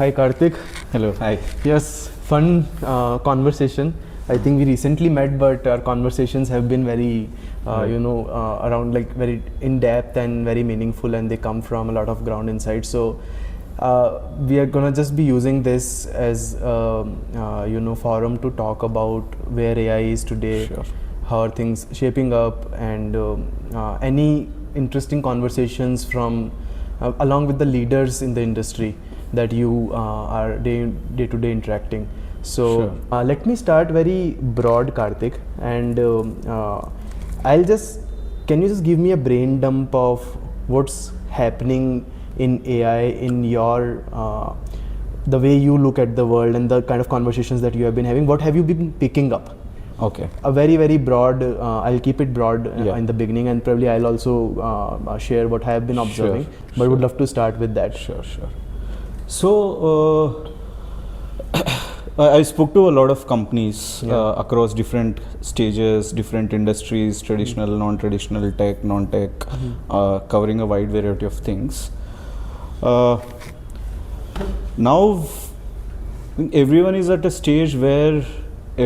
Hi Karthik. Hello, hi. Yes, fun conversation. I think we recently met, but our conversations have been very, Right. around like very in depth and very meaningful, and they come from a lot of ground insight. So we are gonna just be using this as forum to talk about where AI is today, Sure. how are things shaping up, and any interesting conversations from along with the leaders in the industry that you are day-to-day interacting. So Sure. let me start very broad, Karthik, and I'll just, can you just give me a brain dump of what's happening in AI in your the way you look at the world and the kind of conversations that you have been having. What have you been picking up? Okay. A very broad, I'll keep it broad Yeah. in the beginning, and probably I'll also share what I have been observing, but would love to start with that. Sure. So, I spoke to a lot of companies across different stages, different industries, traditional, non-traditional, tech, non-tech, covering a wide variety of things. Now, everyone is at a stage where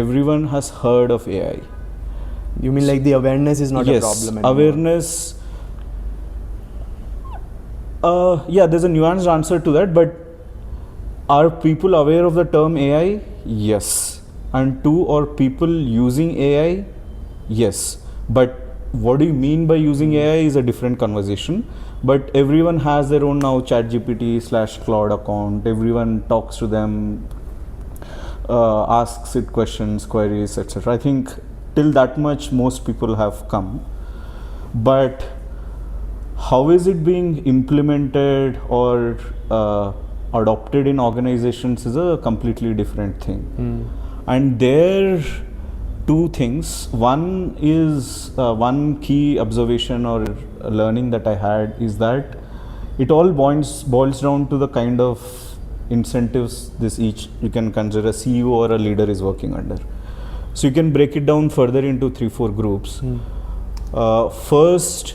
everyone has heard of AI. You mean like the awareness is not a problem anymore? Awareness. Yeah, there's a nuanced answer to that, but are people aware of the term AI? Yes. And two, are people using AI? Yes. But what do you mean by using AI is a different conversation. But everyone has their own now ChatGPT/Claude account. Everyone talks to them, asks it questions, queries, etc. I think till that much most people have come. But how is it being implemented or adopted in organizations is a completely different thing. And there two things. One is one key observation or learning that I had is that it all boils down to the kind of incentives this each you can consider a CEO or a leader is working under. So you can break it down further into 3-4 groups. First,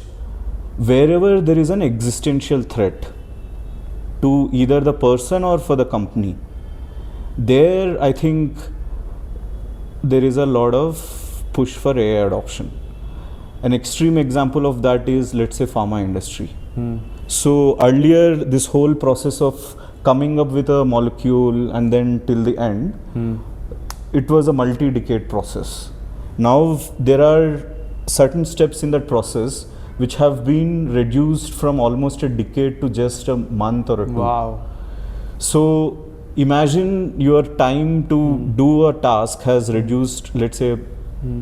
wherever there is an existential threat to either the person or for the company, there I think there is a lot of push for AI adoption. An extreme example of that is, let's say, pharma industry. So earlier, this whole process of coming up with a molecule and then till the end, it was a multi-decade process. Now there are certain steps in that process which have been reduced from almost a decade to just a month or a two. Wow. So imagine your time to do a task has reduced, let's say,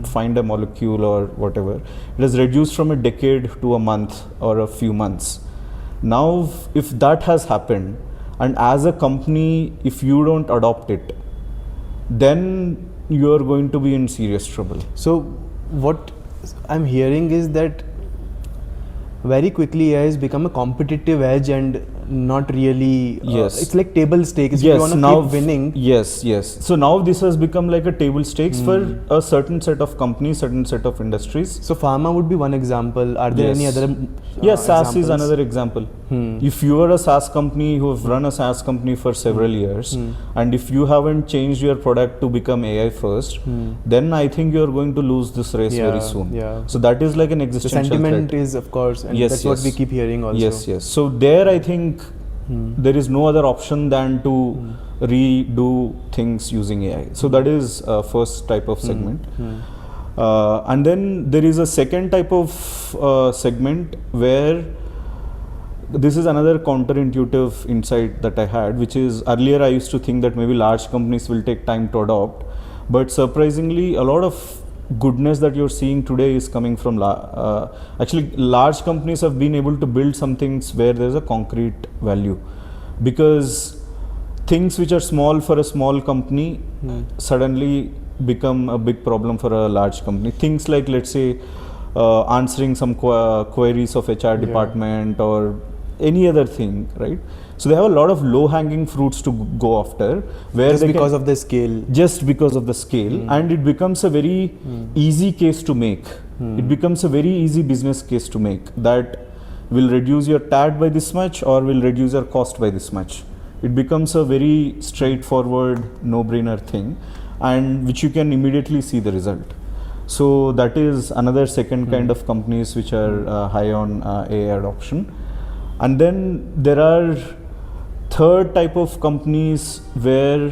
find a molecule or whatever. It has reduced from a decade to a month or a few months. Now, if that has happened, and as a company, if you don't adopt it, then you are going to be in serious trouble. So what I'm hearing is that very quickly AI has become a competitive edge and not really, Yes. it's like table stakes. If you Yes, want to now keep winning. Yes. So now this has become like a table stakes for a certain set of companies, certain set of industries. So pharma would be one example. Are there any Yes. other Yes, SaaS is examples? another example. If you are a SaaS company who have run a SaaS company for several years, and if you haven't changed your product to become AI first, then I think you are going to lose this race very soon. Yeah. So that is like an The existential sentiment threat. is, of course, and Yes, that's what yes. we keep hearing also. Yes. So there I think there is no other option than to redo things using AI. So that is first type of segment. And then there is a second type of segment where this is another counterintuitive insight that I had, which is earlier I used to think that maybe large companies will take time to adopt, but surprisingly a lot of goodness that you're seeing today is coming from actually large companies have been able to build some things where there's a concrete value, because things which are small for a small company suddenly become a big problem for a large company. Things like, let's say, answering some queries of HR department or any other thing, right? So they have a lot of low-hanging fruits to go after, where Just because of the scale. Just because of the scale, and it becomes a very easy case to make. It becomes a very easy business case to make, that will reduce your TAT by this much or will reduce your cost by this much. it becomes a very straightforward, no-brainer thing, and which you can immediately see the result. So that is another second kind of companies which are high on AI adoption. And then there are third type of companies where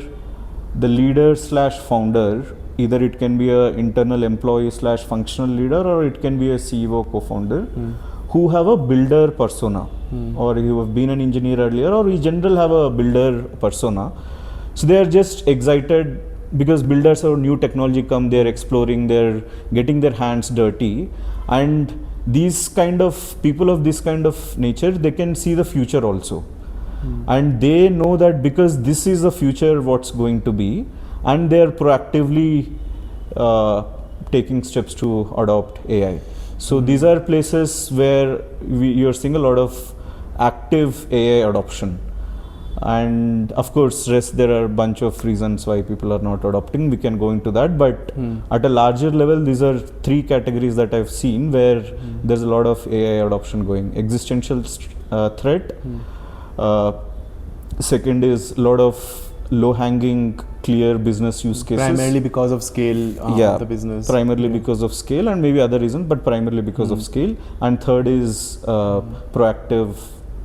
the leader slash founder, either it can be a internal employee slash functional leader, or it can be a CEO co-founder, who have a builder persona, or you have been an engineer earlier, or in general have a builder persona. So they are just excited because builders or new technology come, they're exploring, they're getting their hands dirty, and these kind of people of this kind of nature, they can see the future also. And they know that because this is the future what's going to be, and they're proactively taking steps to adopt AI. So these are places where you're seeing a lot of active AI adoption. And of course, there are a bunch of reasons why people are not adopting. We can go into that, but at a larger level, these are three categories that I've seen where there's a lot of AI adoption going. Existential threat. Second is a lot of low-hanging, clear business use cases. Primarily because of scale of the business. Primarily because of scale, and maybe other reasons, but primarily because of scale. And third is proactive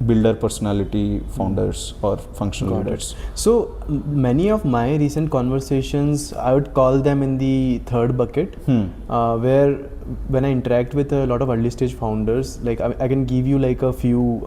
builder personality founders or functional leaders. So many of my recent conversations, I would call them in the third bucket, where when I interact with a lot of early stage founders, like I can give you like a few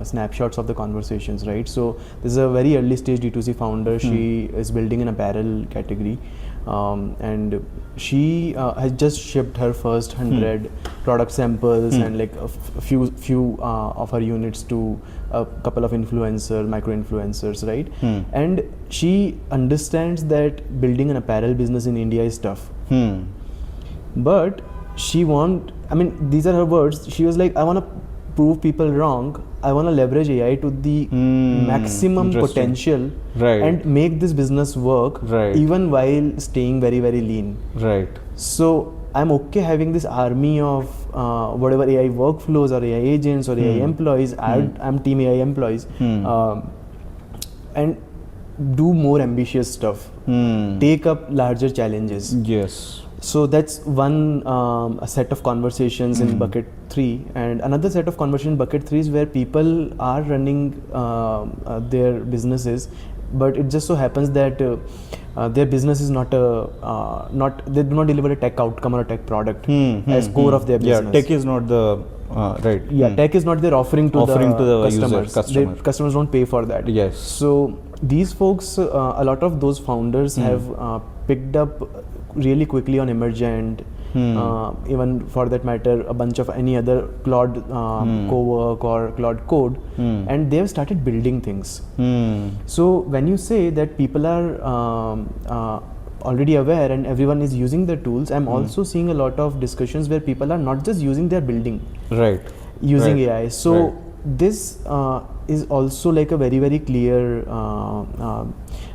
snapshots of the conversations, right? So there's a very early stage D2C founder. She is building an apparel category. And she has just shipped her first 100 product samples and like a few of her units to a couple of micro influencers, right? And she understands that building an apparel business in India is tough. But these are her words. She was like, I want to prove people wrong. I want to leverage AI to the maximum potential and make this business work even while staying very, very lean. So I'm okay having this army of whatever AI workflows or AI agents or AI employees. I'm team AI employees, and do more ambitious stuff. Take up larger challenges. Yes. So that's one a set of conversations in bucket 3, and another set of conversations in bucket 3 is where people are running their businesses, but it just so happens that their business is not they do not deliver a tech outcome or a tech product as core of their business. Yeah, tech is not the tech is not their offering to the customers. Customer. Customers don't pay for that. Yes. So these folks, a lot of those founders have picked up really quickly on Emergent, even for that matter a bunch of any other Claude Cowork or Claude Code, and they have started building things. So when you say that people are already aware and everyone is using the tools, I'm also seeing a lot of discussions where people are not just using, they're building using AI. So this is also like a very, very clear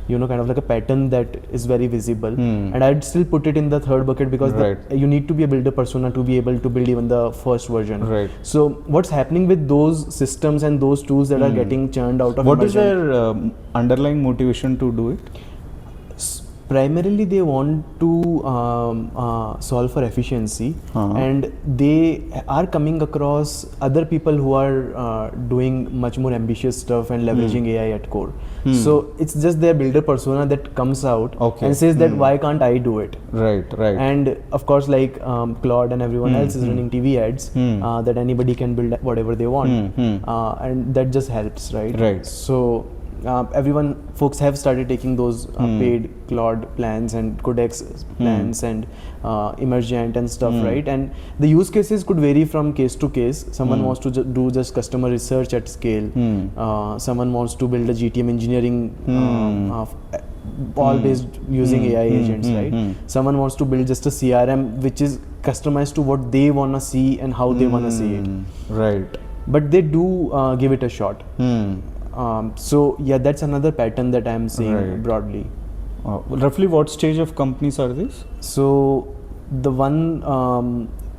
kind of like a pattern that is very visible, and I'd still put it in the third bucket because you need to be a builder persona to be able to build even the first version. So what's happening with those systems and those tools that are getting churned out of What is their underlying motivation to do it? Primarily they want to solve for efficiency, and they are coming across other people who are doing much more ambitious stuff and leveraging AI at core. So it's just their builder persona that comes out and says that why can't I do it? And of course, like Claude and everyone else is running TV ads that anybody can build whatever they want, and that just helps, right? So folks have started taking those paid Claude plans and Codex plans and Emergent and stuff, right? And the use cases could vary from case to case. Someone wants to do just customer research at scale. Someone wants to build a GTM engineering all based using AI agents, right? Someone wants to build just a CRM which is customized to what they want to see and how they want to see it. But they do give it a shot. So yeah, that's another pattern that I'm seeing broadly. Roughly what stage of companies are these? So the one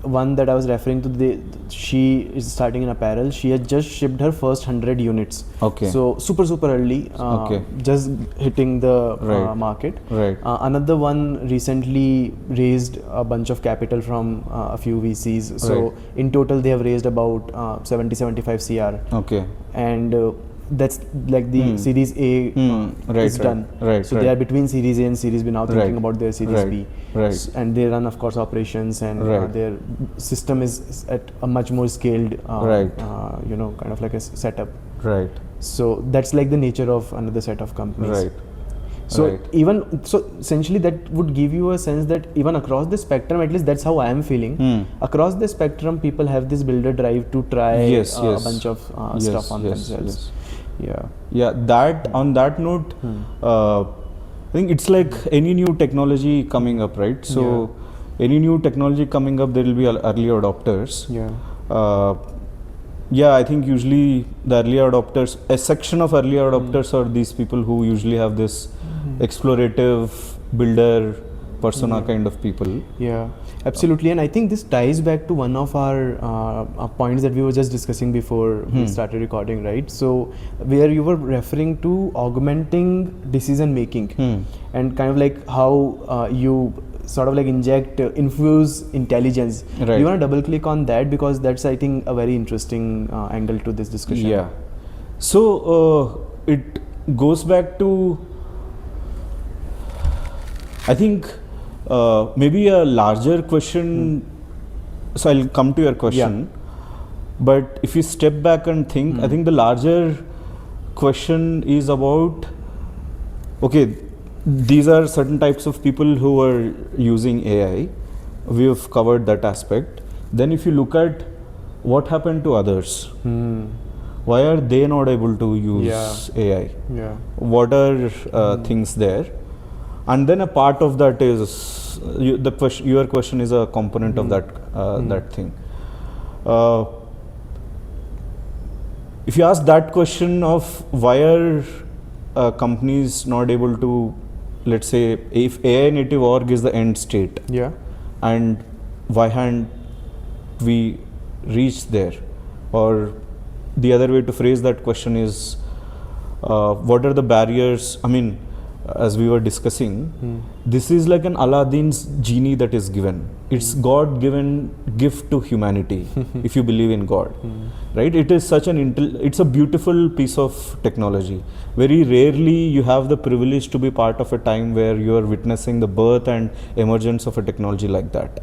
one that I was referring to, she is starting in apparel. She had just shipped her first 100 units. Okay. So super early. Okay. Just hitting the Right. market. Right. Another one recently raised a bunch of capital from a few VCs. So Right. in total, they have raised about 70-75 CR. Okay. And that's like the Series A Right, is right, done. right, So right. they are between Series A and Series B now, thinking Right, about their Series right, B. right. And they run, of course, operations, and Right. their system is at a much more scaled, Right. kind of like a setup. Right. So that's like the nature of another set of companies. Right. So Right. so essentially that would give you a sense that even across the spectrum, at least that's how I am feeling. Across the spectrum, people have this builder drive to try Yes, a yes. bunch of Yes, stuff on yes, themselves. yes. Yeah. Yeah, that on that note, I think it's like any new technology coming up, right? So, any new technology coming up, there will be early adopters. Yeah. Yeah, I think usually the early adopters, a section of early adopters are these people who usually have this explorative builder persona kind of people. Yeah, absolutely. And I think this ties back to one of our points that we were just discussing before we started recording, right? So, where you were referring to augmenting decision making and kind of like how you sort of like infuse intelligence. Right. Do you want to double click on that, because that's, I think, a very interesting angle to this discussion. Yeah. So it goes back to, I think, maybe a larger question. So I'll come to your question. But if you step back and think, I think the larger question is about, okay, these are certain types of people who are using AI. We have covered that aspect. Then if you look at what happened to others, why are they not able to use AI? Yeah. What are things there? And then a part of that is your question is a component of that that thing. If you ask that question of why are companies not able to, let's say, if AI native org is the end state, Yeah. and why can't we reach there? Or the other way to phrase that question is, what are the barriers? I mean, as we were discussing, this is like an Aladdin's genie that is given. It's God-given gift to humanity, if you believe in God, right? It is such it's a beautiful piece of technology. Very rarely you have the privilege to be part of a time where you are witnessing the birth and emergence of a technology like that.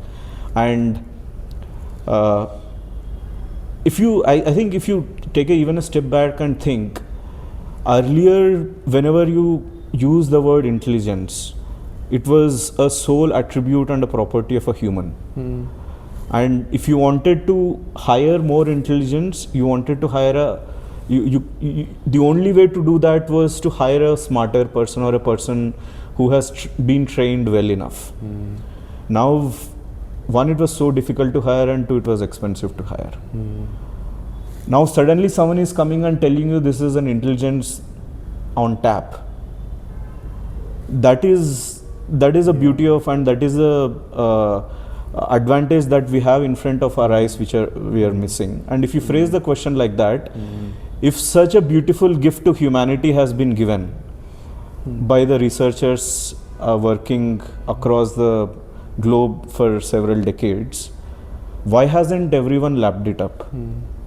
And I think if you take even a step back and think, earlier, whenever you use the word intelligence, it was a sole attribute and a property of a human. And if you wanted to hire more intelligence, you wanted to hire the only way to do that was to hire a smarter person or a person who has been trained well enough. Now, one, it was so difficult to hire, and two, it was expensive to hire. Now suddenly someone is coming and telling you this is an intelligence on tap. That is a beauty of, and that is a advantage that we have in front of our eyes, which we are missing. And if you phrase the question like that, if such a beautiful gift to humanity has been given by the researchers working across the globe for several decades, why hasn't everyone lapped it up?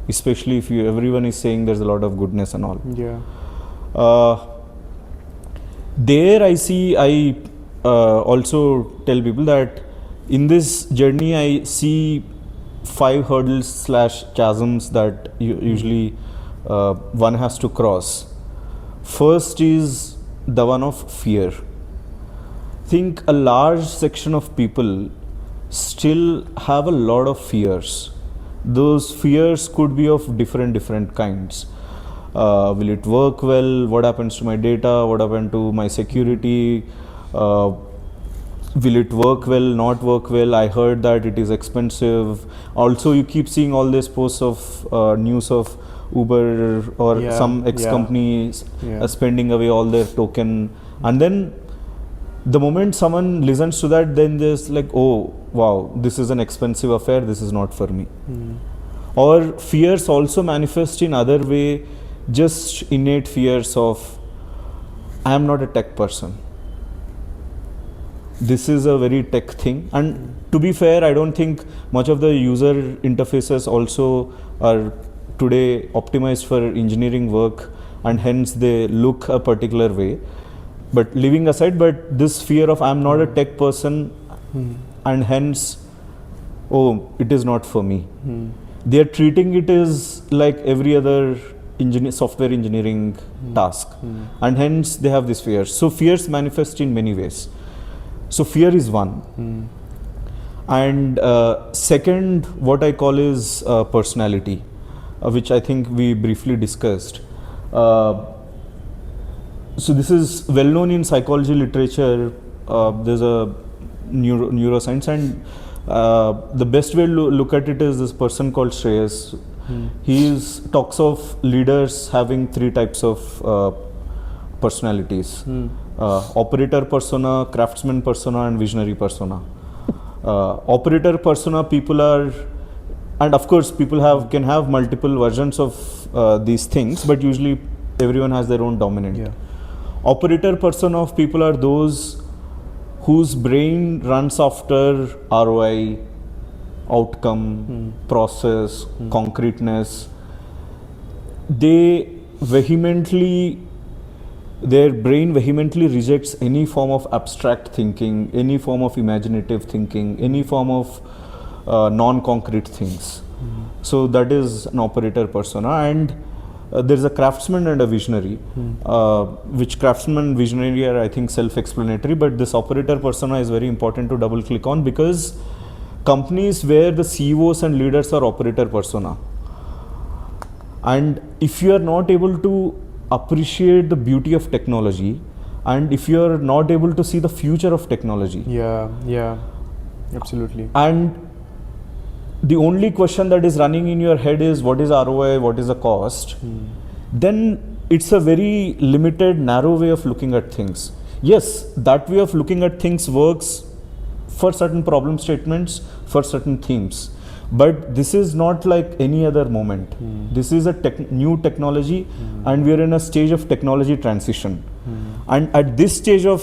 Especially if everyone is saying there's a lot of goodness and all. Yeah. There I also tell people that in this journey I see 5 hurdles / chasms that usually one has to cross. First is the one of fear. Think a large section of people still have a lot of fears. Those fears could be of different kinds. Will it work well? What happens to my data? What happened to my security? Will it work well, not work well? I heard that it is expensive. Also, you keep seeing all these posts of news of Uber or some X companies spending away all their token. And then The moment someone listens to that, then there's like, oh wow, this is an expensive affair, this is not for me. Or fears also manifest in other way, just innate fears of, I am not a tech person. This is a very tech thing. And to be fair, I don't think much of the user interfaces also are today optimized for engineering work, and hence they look a particular way. But leaving aside, but this fear of I'm not a tech person, and hence, oh, it is not for me. They are treating it as like every other software engineering task, and hence they have this fear. So fears manifest in many ways. So fear is one. And second, what I call is personality, which I think we briefly discussed. So this is well known in psychology literature. There's a neuroscience, and the best way to look at it is this person called Shreyas. He talks of leaders having three types of personalities: operator persona, craftsman persona, and visionary persona. Operator persona, people are, and of course people can have multiple versions of these things, but usually everyone has their own dominant. Yeah. Operator persona of people are those whose brain runs after ROI, outcome, process, concreteness. Their brain vehemently rejects any form of abstract thinking, any form of imaginative thinking, any form of non-concrete things. So that is an operator persona. And there is a craftsman and a visionary, which craftsman and visionary are, I think, self-explanatory, but this operator persona is very important to double click on, because companies where the CEOs and leaders are operator persona, and if you are not able to appreciate the beauty of technology, and if you are not able to see the future of technology, Yeah, absolutely. and the only question that is running in your head is what is ROI, what is the cost, then it's a very limited, narrow way of looking at things. Yes, that way of looking at things works for certain problem statements, for certain themes, but this is not like any other moment. This is a new technology, and we are in a stage of technology transition. And at this stage of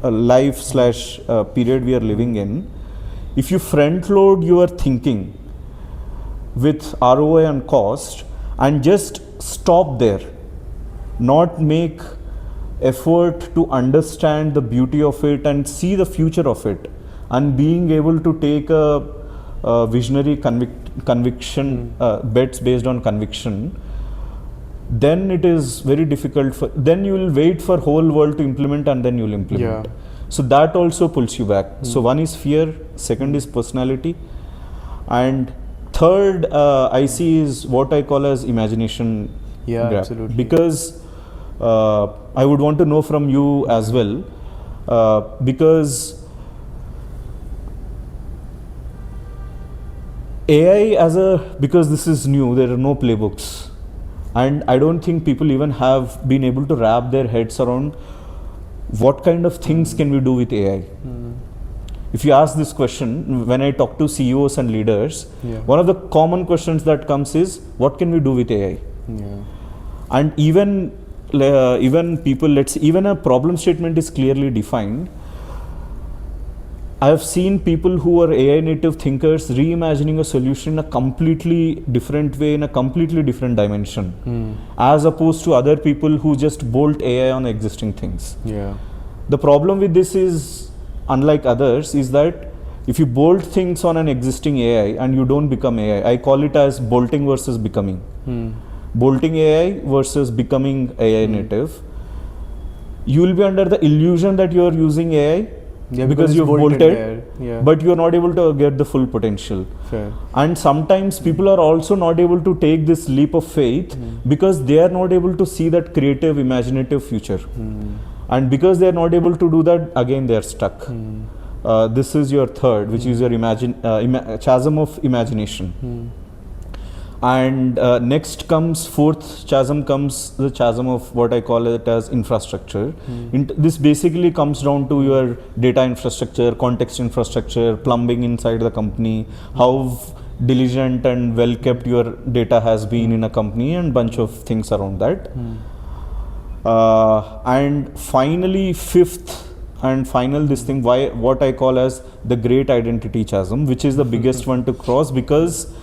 life / period we are living in, if you front load your thinking with ROI and cost and just stop there, not make effort to understand the beauty of it and see the future of it, and being able to take a visionary conviction, bets based on conviction, then it is very difficult then you will wait for whole world to implement, and then you will implement. Yeah. So that also pulls you back. So one is fear, second is personality, and third I see is what I call as imagination Yeah, gap. absolutely. Because I would want to know from you as well, because AI because this is new, there are no playbooks, and I don't think people even have been able to wrap their heads around what kind of things can we do with AI. If you ask this question, when I talk to CEOs and leaders, one of the common questions that comes is, what can we do with AI? And even people, even a problem statement is clearly defined. I have seen people who are AI native thinkers reimagining a solution in a completely different way, in a completely different dimension, as opposed to other people who just bolt AI on existing things. The problem with this is, unlike others, is that if you bolt things on an existing AI and you don't become AI, I call it as bolting versus becoming. Bolting AI versus becoming AI native. You will be under the illusion that you are using AI, because you've bolted, but you are not able to get the full potential. Fair. And sometimes people are also not able to take this leap of faith because they are not able to see that creative, imaginative future. And because they are not able to do that, again they are stuck. This is your third, which is your chasm of imagination. And next comes fourth chasm comes the chasm of what I call it as infrastructure. This basically comes down to your data infrastructure, context infrastructure, plumbing inside the company, how diligent and well kept your data has been in a company, and bunch of things around that. And finally, fifth and final this thing, what I call as the great identity chasm, which is the biggest one to cross, because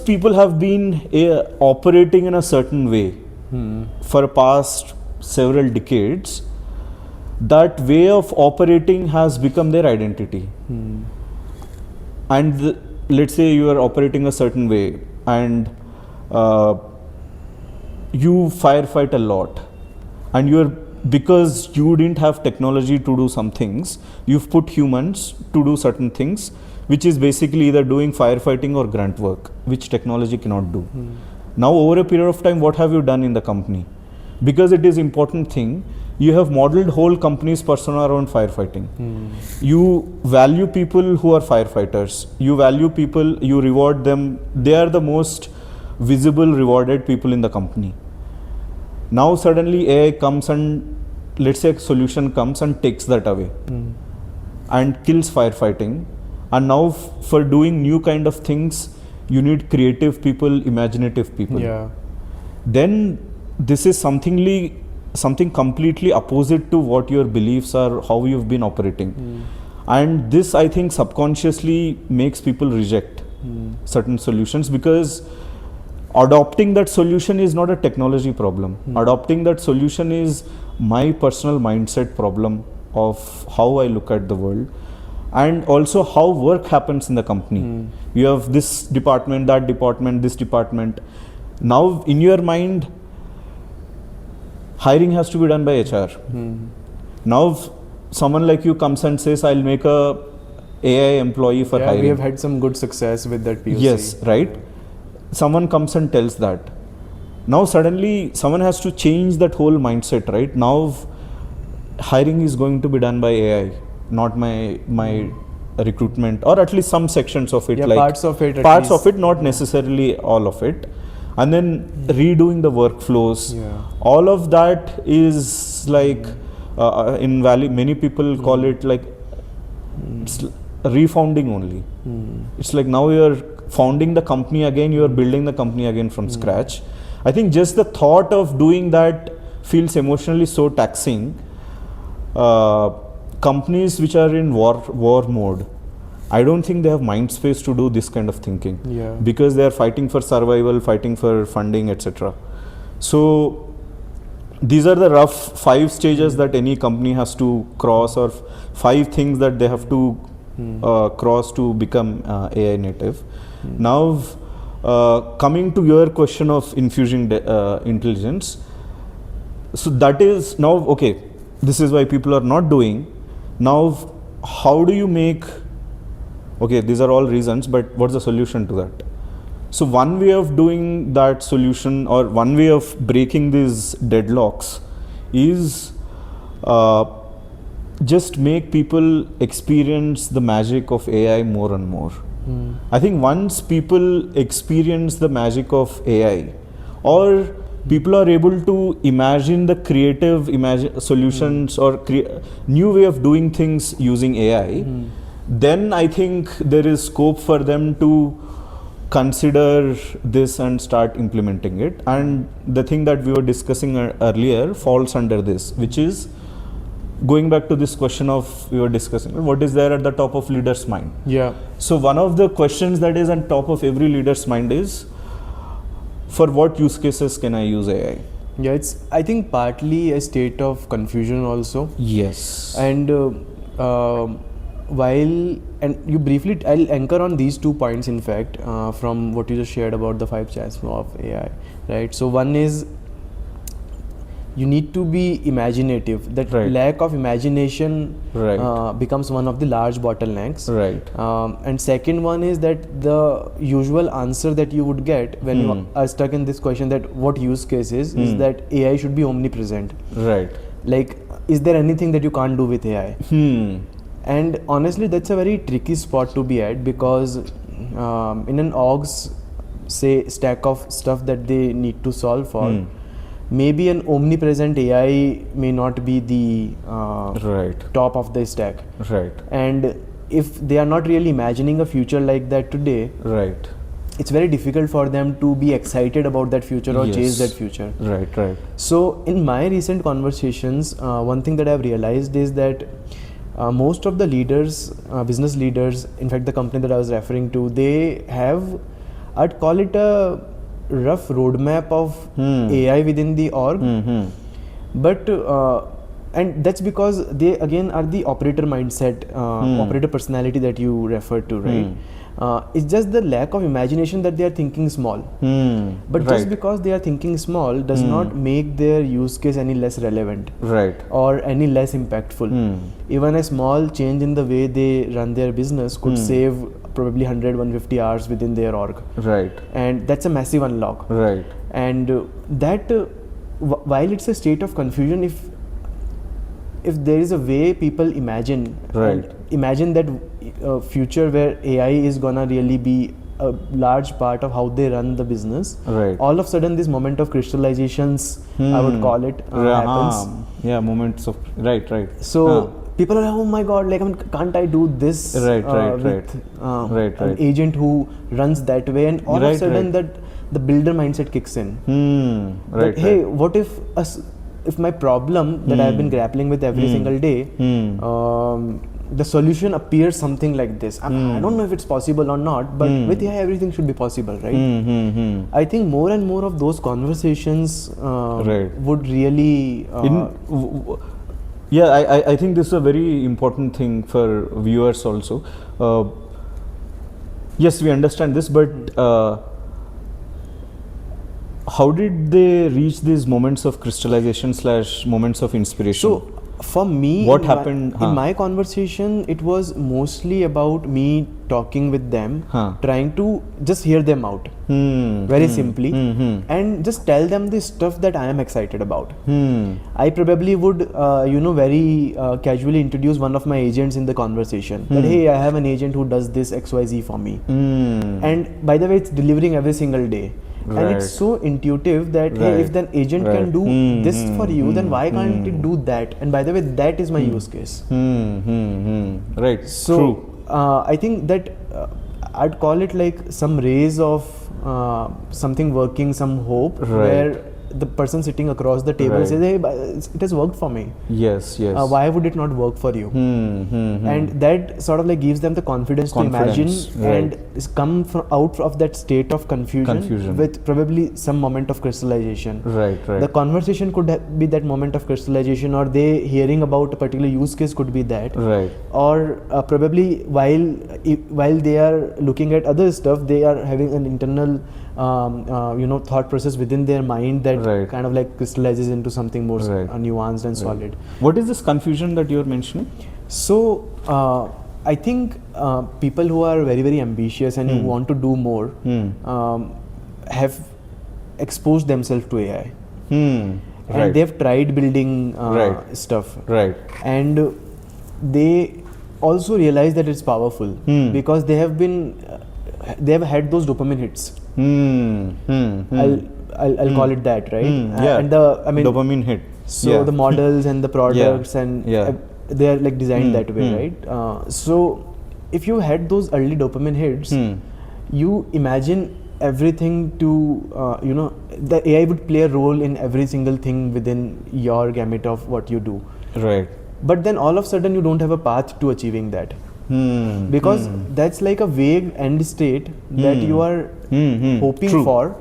people have been operating in a certain way for past several decades. That way of operating has become their identity. And let's say you are operating a certain way, and you firefight a lot, and because you didn't have technology to do some things, you've put humans to do certain things, which is basically either doing firefighting or grunt work, which technology cannot do. Now over a period of time, what have you done in the company? Because it is important thing, you have modeled whole company's persona around firefighting. You value people who are firefighters, you value people, you reward them, they are the most visible rewarded people in the company. Now suddenly AI comes and let's say a solution comes and takes that away and kills firefighting. And now for doing new kind of things, you need creative people, imaginative people. Yeah. Then this is something completely opposite to what your beliefs are, how you've been operating. And this, I think, subconsciously makes people reject certain solutions, because adopting that solution is not a technology problem. Adopting that solution is my personal mindset problem of how I look at the world, and also how work happens in the company. You have this department, that department, this department. Now in your mind, hiring has to be done by HR. Now if someone like you comes and says, I'll make a AI employee for hiring. We have had some good success with that POC. Yes, right. Someone comes and tells that. Now suddenly someone has to change that whole mindset, right? Now hiring is going to be done by AI, not my recruitment, or at least some sections of it, like parts of it, not necessarily all of it. And then redoing the workflows. All of that is like in Valley, many people call it like it's refounding only. It's like now you're founding the company again, you're building the company again from scratch. I think just the thought of doing that feels emotionally so taxing. Companies which are in war mode, I don't think they have mind space to do this kind of thinking, because they are fighting for survival, fighting for funding, etc. So these are the rough 5 stages that any company has to cross, or 5 things that they have to cross to become AI native. Now coming to your question of infusing intelligence, so that is now okay, this is why people are not doing. Now how do you make, okay, these are all reasons, but what's the solution to that? So one way of doing that solution, or one way of breaking these deadlocks, is just make people experience the magic of AI more and more. I think once people experience the magic of AI, or people are able to imagine the creative solutions or new way of doing things using AI, then I think there is scope for them to consider this and start implementing it. And the thing that we were discussing earlier falls under this, which is going back to this question of we were discussing, what is there at the top of leader's mind? So one of the questions that is on top of every leader's mind is, for what use cases can I use AI? It's, I think, partly a state of confusion also. Yes. And and you briefly, I'll anchor on these 2 points, in fact, from what you just shared about the 5 chasms of AI, right? So one is, you need to be imaginative. That lack of imagination becomes one of the large bottlenecks. And second one is that the usual answer that you would get when you are stuck in this question, that what use cases, is that AI should be omnipresent. Like, is there anything that you can't do with AI? And honestly, that's a very tricky spot to be at, because in an org's say stack of stuff that they need to solve for, Hmm. maybe an omnipresent AI may not be the Right. top of the stack. Right. And if they are not really imagining a future like that today, Right. it's very difficult for them to be excited about that future or chase Yes. that future. Right. Right. So in my recent conversations, one thing that I've realized is that most of the leaders, business leaders, in fact the company that I was referring to, they have, I'd call it a rough roadmap of AI within the org. Hmm. But and that's because they again are the operator mindset, operator personality that you referred to, right? It's just the lack of imagination that they are thinking small. But Right. just because they are thinking small does not make their use case any less relevant Right. or any less impactful. Even a small change in the way they run their business could save probably 100-150 hours within their org. Right. And that's a massive unlock. Right. And that while it's a state of confusion, if there is a way people imagine, Right. and imagine that future where AI is gonna really be a large part of how they run the business, Right. all of a sudden this moment of crystallizations, I would call it, happens. Yeah, moments of right. So people are like, oh my god, like, I mean, can't I do this Right, with Right, an right. agent who runs that way? And all of a Right, sudden right. that the builder mindset kicks in. Right. That, hey, what if my problem that I've been grappling with every single day, the solution appears something like this. I don't know if it's possible or not, but with AI everything should be possible, right? I think more and more of those conversations Right. would really Yeah, I think this is a very important thing for viewers also. Yes, we understand this, but how did they reach these moments of crystallization / moments of inspiration? So for me, What in happened? in my conversation, it was mostly about me talking with them, trying to just hear them out, very simply, and just tell them the stuff that I am excited about. I probably would, very casually introduce one of my agents in the conversation. That, hey, I have an agent who does this XYZ for me, and by the way, it's delivering every single day. And it's so intuitive that hey, if the agent can do this for you, then why can't it do that? And by the way, that is my use case. Right. So I think that I'd call it like some rays of something working, some hope, where the person sitting across the table says, hey, it has worked for me. Yes. Why would it not work for you? And that sort of like gives them the confidence to imagine and come out of that state of confusion with probably some moment of crystallization. Right. The conversation could be that moment of crystallization, or they hearing about a particular use case could be that. Right. Or probably while they are looking at other stuff, they are having an internal thought process within their mind that kind of like crystallizes into something more nuanced and solid. What is this confusion that you're mentioning? So I think people who are very, very ambitious and who want to do more have exposed themselves to AI. And they've tried building stuff. Right. And they also realize that it's powerful because they have had those dopamine hits. I'll call it that, right? And dopamine hit. So the models and the products and they are like designed that way, right? So if you had those early dopamine hits, you imagine everything to the AI would play a role in every single thing within your gamut of what you do. Right. But then all of a sudden you don't have a path to achieving that. Because that's like a vague end state that you are hoping for,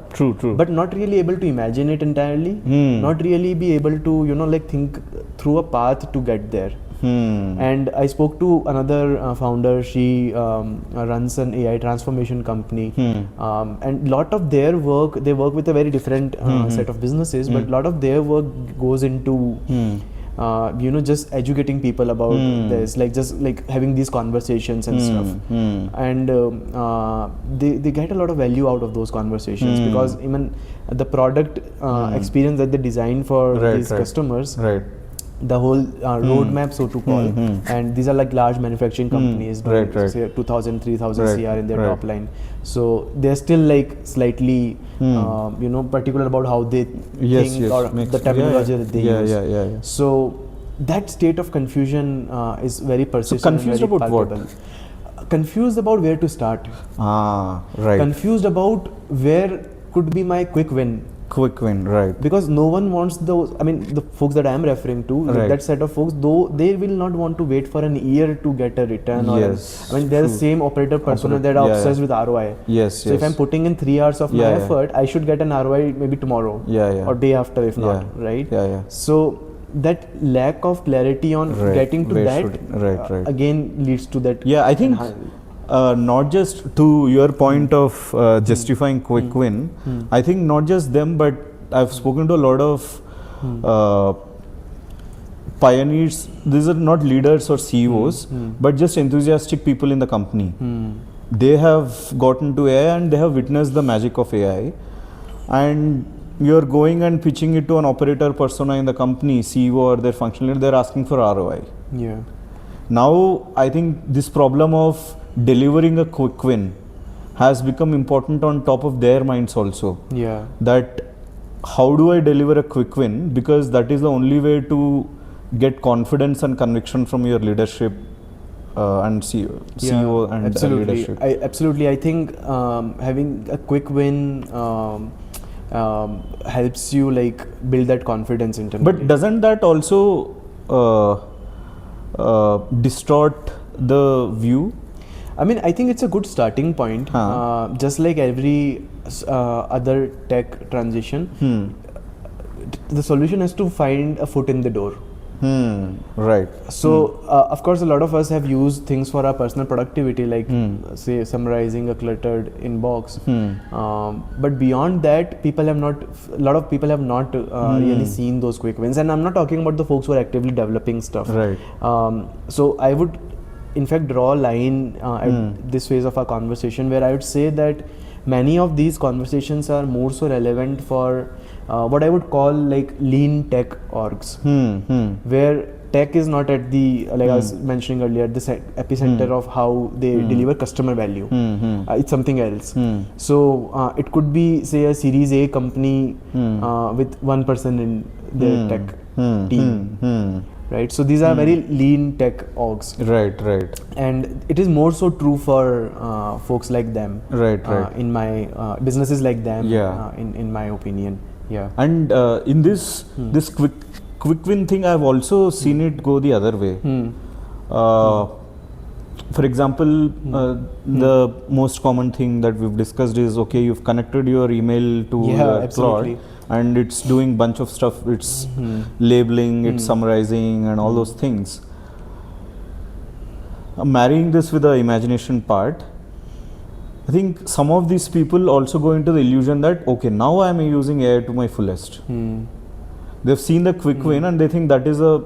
but not really able to imagine it entirely, not really be able to think through a path to get there. And I spoke to another founder. She runs an AI transformation company, and lot of their work, they work with a very different set of businesses, but a lot of their work goes into just educating people about this, like just like having these conversations and stuff. And they get a lot of value out of those conversations because even the product experience that they design for these customers the whole roadmap, so to call, and these are like large manufacturing companies doing say 2,000, 3,000 CR in their top line. So they're still like slightly, particular about how they think or the terminology that they use. So that state of confusion is very persistent. So confused and very about palpable. What? Confused about where to start. Confused about where could be my quick win. Right. Because no one wants those. I mean, the folks that I am referring to, that set of folks, though they will not want to wait for an year to get a return. I mean, they're the same operator persona that are obsessed with ROI. So if I'm putting in 3 hours of my effort, I should get an ROI maybe tomorrow or day after, if not, right? So that lack of clarity on getting to that again leads to that. I think not just to your point of justifying quick win, I think not just them, but I've spoken to a lot of pioneers. These are not leaders or CEOs, but just enthusiastic people in the company. They have gotten to AI and they have witnessed the magic of AI, and you're going and pitching it to an operator persona in the company, CEO or their functional leader, they're asking for ROI. Now I think this problem of delivering a quick win has become important on top of their minds also. That how do I deliver a quick win, because that is the only way to get confidence and conviction from your leadership and CEO and leadership. I think having a quick win helps you like build that confidence internally. But doesn't that also distort the view? I mean, I think it's a good starting point. Just like every other tech transition, the solution has to find a foot in the door. So, of course, a lot of us have used things for our personal productivity, like say summarizing a cluttered inbox. But beyond that, a lot of people have not really seen those quick wins. And I'm not talking about the folks who are actively developing stuff. So I would, in fact, draw a line at this phase of our conversation where I would say that many of these conversations are more so relevant for what I would call like lean tech orgs, where tech is not at the, like I was mentioning earlier, the epicenter of how they deliver customer value. It's something else. So it could be, say, a Series A company with one person in their tech team. Right, so these are very lean tech orgs. And it is more so true for folks like them. In my businesses like them. In my opinion. And in this quick win thing, I've also seen it go the other way. For example, the most common thing that we've discussed is, okay, you've connected your email to your Claude, and it's doing bunch of stuff. It's labeling, it's summarizing, and all those things. Marrying this with the imagination part, I think some of these people also go into the illusion that, okay, now I am using AI to my fullest. They've seen the quick win and they think that is a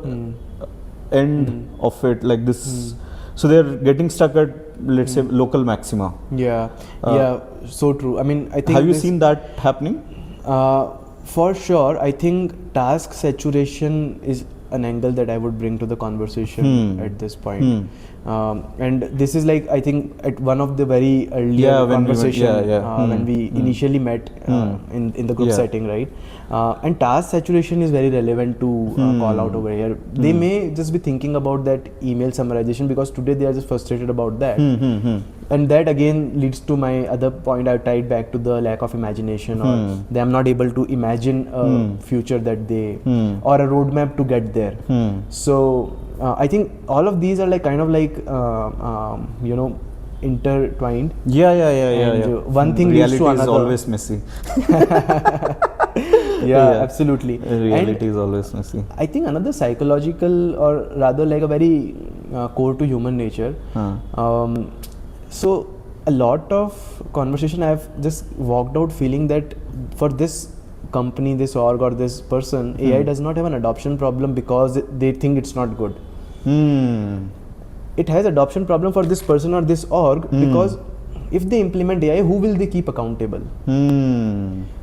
end of it, like this. So they're getting stuck at, let's say, local maxima. So true. I mean, I think. Have you seen that happening? For sure. I think task saturation is an angle that I would bring to the conversation at this point. And this is like, I think, at one of the very earlier conversation when we initially met in the group setting, right? And task saturation is very relevant to call out over here. They may just be thinking about that email summarization because today they are just frustrated about that. And that again leads to my other point I tied back to the lack of imagination, or they are not able to imagine a future that they, or a roadmap to get there. So I think all of these are like kind of like intertwined. One thing leads to another. Reality is always messy. Absolutely. Reality is always messy. I think another psychological, or rather like a very core to human nature. So a lot of conversation I've just walked out feeling that for this company, this org or this person, AI does not have an adoption problem because they think it's not good. It has adoption problem for this person or this org because if they implement AI, who will they keep accountable?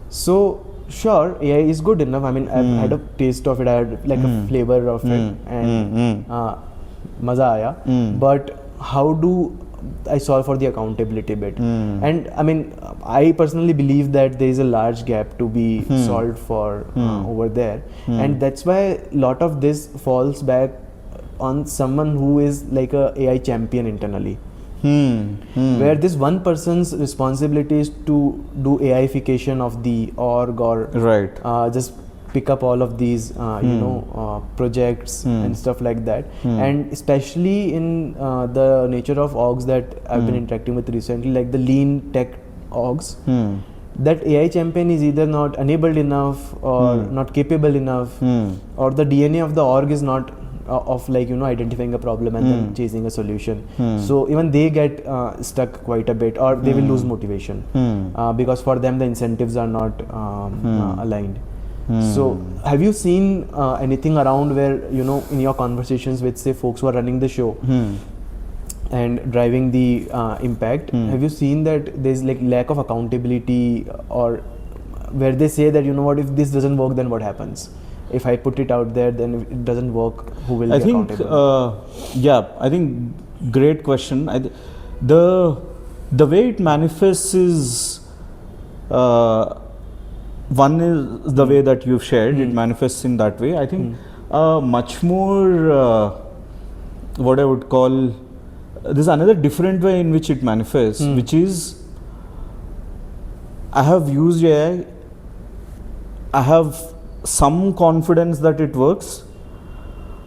So sure, AI is good enough. I mean, I've had a taste of it. I had like a flavor of it, and maza aaya. But how do I solve for the accountability bit? And I mean, I personally believe that there is a large gap to be solved for over there, and that's why a lot of this falls back on someone who is like a AI champion internally. Where this one person's responsibility is to do AIification of the org, or just pick up all of these projects and stuff like that. And especially in the nature of orgs that I've been interacting with recently, like the lean tech orgs, that AI champion is either not enabled enough or not capable enough, or the DNA of the org is not of like identifying a problem and then chasing a solution. So even they get stuck quite a bit, or they will lose motivation because for them the incentives are not aligned. So have you seen anything around where in your conversations with say folks who are running the show and driving the impact, have you seen that there's like lack of accountability, or where they say that what, if this doesn't work, then what happens? If I put it out there, then if it doesn't work, who will be accountable? I think great question. The way it manifests is one is the way that you've shared. It manifests in that way. I think much more what I would call, there's another different way in which it manifests, which is I have used AI, I have some confidence that it works,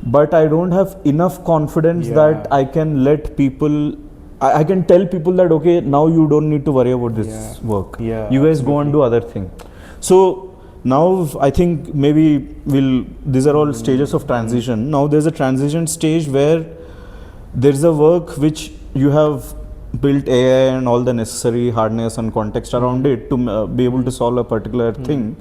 but I don't have enough confidence that I can let people, I can tell people that okay, now you don't need to worry about this work. You guys go and do other thing. So now I think maybe these are all stages of transition. Now there's a transition stage where there's a work which you have built AI and all the necessary hardness and context around it to be able to solve a particular thing.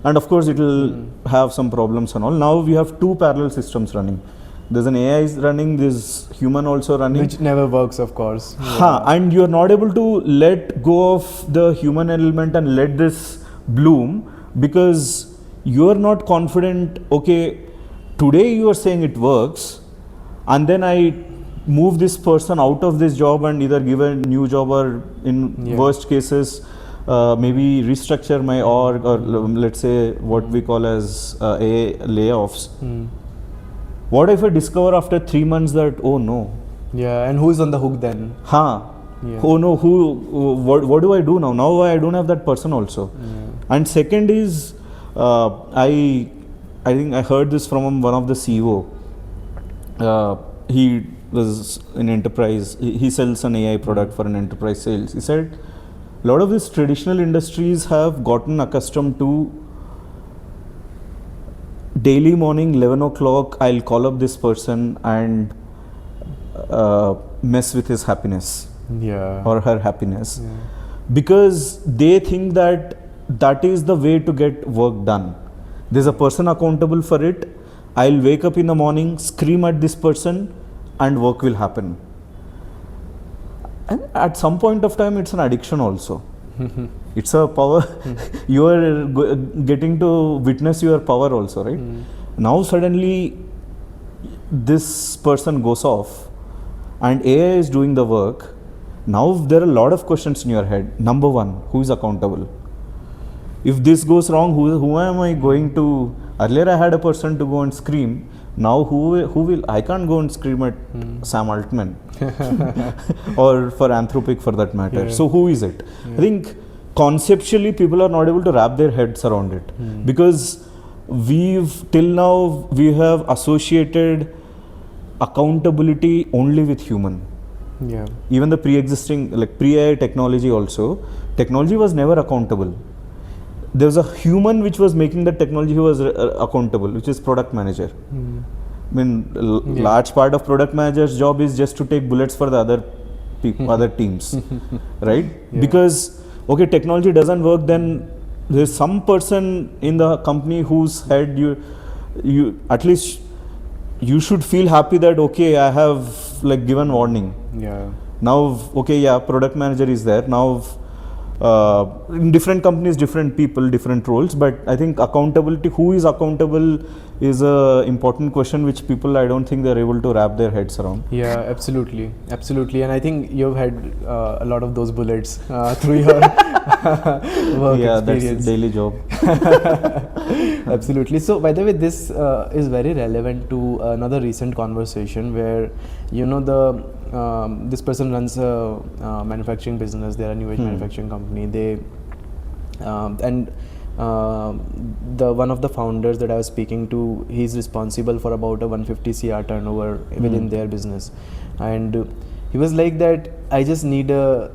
And of course, it will have some problems and all. Now we have two parallel systems running. There's an AI is running, there's human also running. Which never works, of course. And you're not able to let go of the human element and let this bloom, because you're not confident, okay, today you are saying it works, and then I move this person out of this job and either give a new job, or in worst cases, maybe restructure my org, or let's say what we call as layoffs. What if I discover after 3 months that, oh no. And who's on the hook then? Oh no, what do I do now? Now I don't have that person also. And second is, I think I heard this from one of the CEO. He was in enterprise, he sells an AI product for an enterprise sales. He said, a lot of these traditional industries have gotten accustomed to daily morning 11 o'clock, I'll call up this person and mess with his happiness or her happiness, because they think that that is the way to get work done. There's a person accountable for it. I'll wake up in the morning, scream at this person, and work will happen. And at some point of time, it's an addiction also. It's a power. You are getting to witness your power also, right? Now suddenly this person goes off and AI is doing the work. Now there are a lot of questions in your head. Number one, who is accountable? If this goes wrong, who am I going to? Earlier I had a person to go and scream. Now who will? I can't go and scream at Sam Altman or for Anthropic for that matter. So who is it? I think conceptually people are not able to wrap their heads around it, because till now we have associated accountability only with human. Even the pre-existing, like pre-AI technology also, technology was never accountable. There was a human which was making the technology who was accountable, which is product manager. I mean, large part of product manager's job is just to take bullets for the other people, other teams, right? Because, okay, technology doesn't work, then there's some person in the company whose head you at least you should feel happy that, okay, I have like given warning. Now, okay, product manager is there. Now, In different companies, different people, different roles, but I think accountability, who is accountable, is a important question which people, I don't think they're able to wrap their heads around. Yeah, absolutely, absolutely, and I think you've had a lot of those bullets through your work Yeah, experience. that's the daily job. Absolutely. So, by the way, this is very relevant to another recent conversation where, you know, this person runs a manufacturing business. They're a new age manufacturing company. They and the one of the founders that I was speaking to, he's responsible for about a 150 CR turnover within their business, and he was like that. I just need a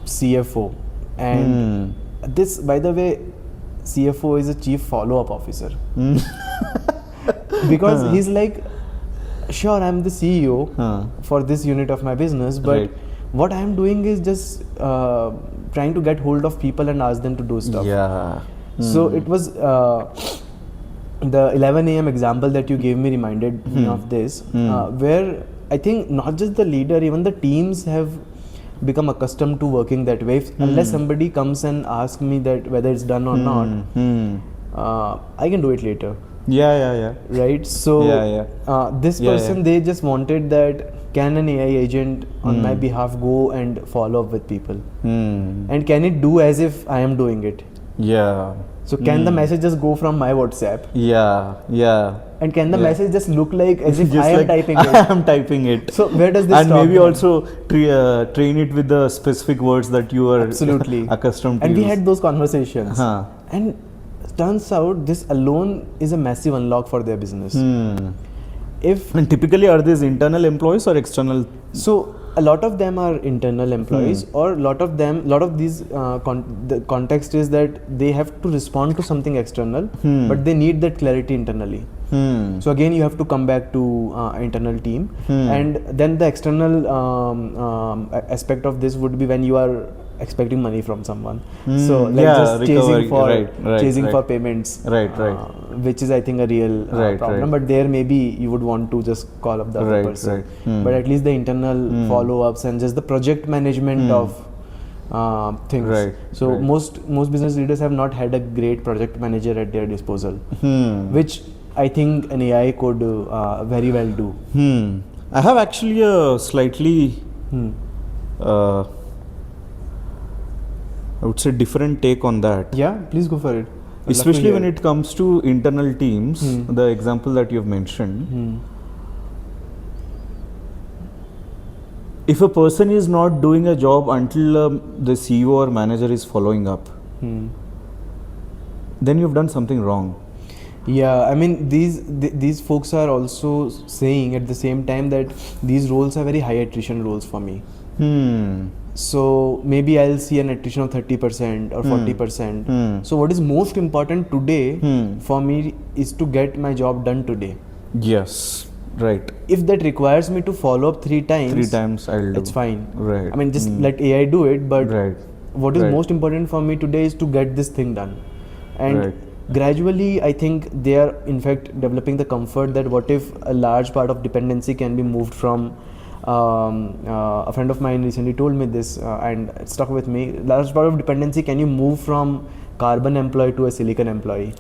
CFO, and this, by the way, CFO is a chief follow-up officer. Because he's like, sure, I'm the CEO for this unit of my business, but Right. what I'm doing is just trying to get hold of people and ask them to do stuff. Yeah. So it was the 11 a.m. example that you gave me reminded me of this, where I think not just the leader, even the teams have become accustomed to working that way. Unless somebody comes and asks me that whether it's done or not, I can do it later. Yeah. Right? So this person, they just wanted that, can an AI agent on my behalf go and follow up with people? And can it do as if I am doing it? Yeah. So can the message just go from my WhatsApp? Yeah. And can the message just look like as if Just I am like typing I it? am typing it. So where does this and stop? maybe then? also train it with the specific words that you are Absolutely accustomed to and we use. had those conversations, and turns out this alone is a massive unlock for their business. If And typically, are these internal employees or external? so, a lot of them are internal employees, or a lot of these the context is that they have to respond to something external, but they need that clarity internally. So again, you have to come back to internal team, and then the external aspect of this would be when you are expecting money from someone. So like just chasing for payments, which is I think a real problem. But there maybe you would want to just call up the other person. But at least the internal follow-ups and just the project management of things. So most business leaders have not had a great project manager at their disposal, which I think an AI could very well do. I have actually a slightly I would say different take on that. Yeah, please go for it. Especially when it comes to internal teams, the example that you've mentioned. If a person is not doing a job until the CEO or manager is following up, then you've done something wrong. Yeah, I mean these folks are also saying at the same time that these roles are very high attrition roles for me. So maybe I'll see an attrition of 30% or 40%. So what is most important today for me is to get my job done today. Yes, right. If that requires me to follow up 3 times, I'll do. It's fine. Right. I mean, just let AI do it. But what is Right. most important for me today is to get this thing done. And gradually, I think they are in fact developing the comfort that what if a large part of dependency can be moved from a friend of mine recently told me this and it stuck with me. Large part of dependency, can you move from carbon employee to a silicon employee?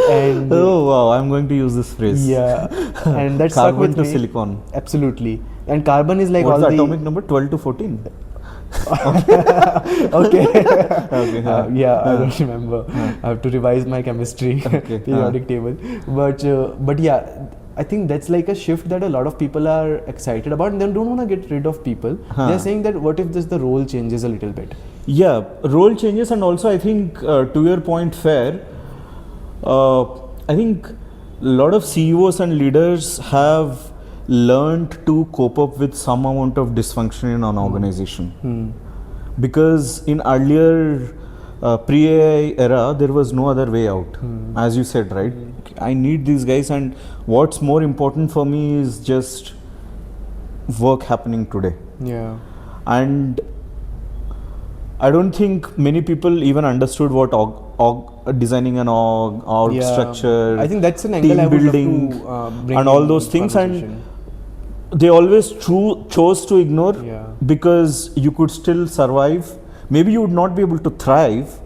And oh wow, I'm going to use this phrase. Yeah, and that's stuck with carbon to me. silicon. Absolutely. And carbon is like What's all the the atomic number? 12 to 14. Okay. Okay. I don't remember. I have to revise my chemistry periodic table. But yeah, I think that's like a shift that a lot of people are excited about, and they don't want to get rid of people. They're saying that what if the role changes a little bit? Yeah, role changes, and also I think to your point, fair. I think a lot of CEOs and leaders have learned to cope up with some amount of dysfunction in an organization. Because in earlier pre-AI era, there was no other way out. As you said, right? I need these guys, and what's more important for me is just work happening today. Yeah. And I don't think many people even understood what designing an org structure, I think that's an angle team I would building, love to bring and all in those things. And they always chose to ignore Yeah. because you could still survive. Maybe you would not be able to thrive,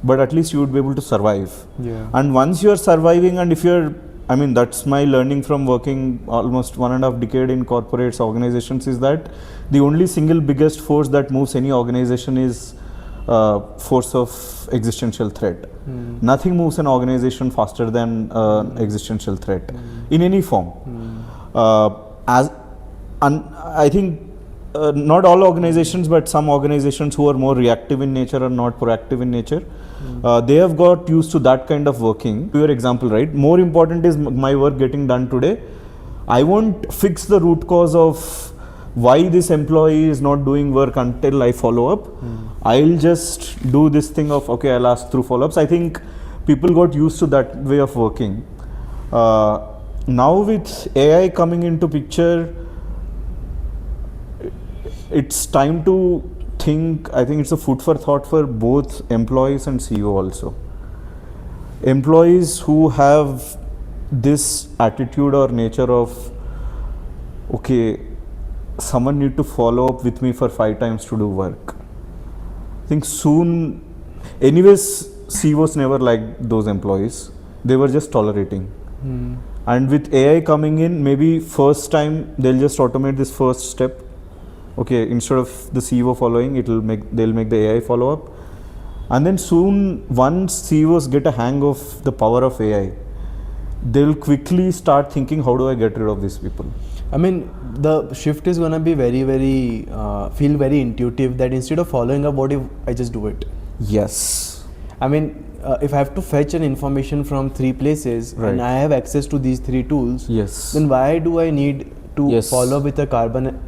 but at least you would be able to survive. Yeah. And once you're surviving, and if you're, I mean, that's my learning from working almost 1.5 decade in corporates, organizations, is that the only single biggest force that moves any organization is force of existential threat. Nothing moves an organization faster than existential threat in any form. I think not all organizations, but some organizations who are more reactive in nature are not proactive in nature. They have got used to that kind of working. To your example, right? More important is my work getting done today. I won't fix the root cause of why this employee is not doing work until I follow up. I'll just do this thing of, okay, I'll ask through follow-ups. I think people got used to that way of working. Now with AI coming into picture, it's time to think. I think it's a food for thought for both employees and CEO also. Employees who have this attitude or nature of, okay, someone need to follow up with me for 5 times to do work. I think soon, anyways, CEOs never liked those employees. They were just tolerating. And with AI coming in, maybe first time they'll just automate this first step. Okay, instead of the CEO following, they'll make the AI follow up. And then soon, once CEOs get a hang of the power of AI, they'll quickly start thinking, how do I get rid of these people? I mean, the shift is gonna be very feel very intuitive, that instead of following up, what if I just do it? Yes. I mean, if I have to fetch an information from 3 places and I have access to these 3 tools, yes, then why do I need to follow with a carbon